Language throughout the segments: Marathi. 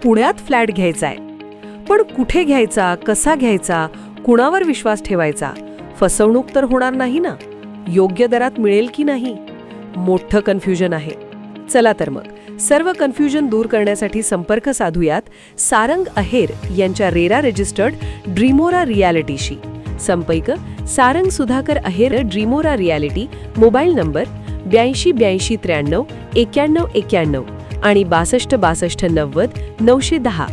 पुण्यात फ्लॅट घ्यायचाय. पण कुठे घ्यायचा, कसा घ्यायचा, कुणावर विश्वास ठेवायचा? फसवणूक तर होणार नाही ना? योग्य दरात मिळेल की नाही? मोठं कन्फ्युजन आहे. चला तर मग सर्व कन्फ्युजन दूर करण्यासाठी संपर्क साधूयात सारंग अहेर यांच्या रेरा रजिस्टर्ड ड्रीमोरा रियालिटीशी. संपर्क सारंग सुधाकर अहेर, ड्रीमोरा रियालिटी. मोबाईल नंबर 82 82 93 91 91 आणि 62 62 90 910.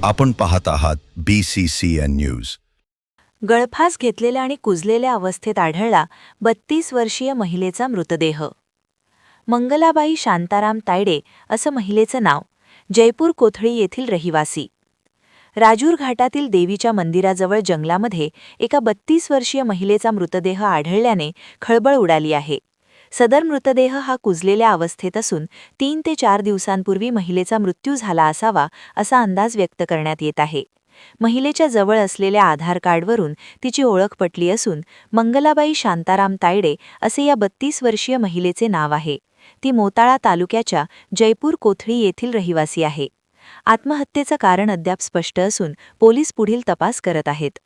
आपण पाहत आहात BCCN न्यूज. गळफास घेतलेल्या आणि कुजलेल्या अवस्थेत आढळला 32 वर्षीय महिलेचा मृतदेह. मंगलाबाई शांताराम तायडे असं महिलेचं नाव, जयपूर कोथळी येथील रहिवासी. राजूर घाटातील देवीच्या मंदिराजवळ जंगलामध्ये एका 32 वर्षीय महिलेचा मृतदेह आढळल्याने खळबळ उडाली आहे. सदर मृतदेह हा कुजलेल्या अवस्थेत असून 3 ते 4 दिवसांपूर्वी महिलेचा मृत्यू झाला असावा असा अंदाज व्यक्त करण्यात येत आहे. महिलेच्या जवळ असलेल्या आधार कार्डवरून तिची ओळख पटली असून मंगलाबाई शांताराम तायडे असे या 32 वर्षीय महिलेचे नाव आहे. ती मोताळा तालुक्याच्या जयपूर कोथळी येथील रहिवासी आहे. आत्महत्येचं कारण अद्याप स्पष्ट असून पोलीस पुढील तपास करत आहेत.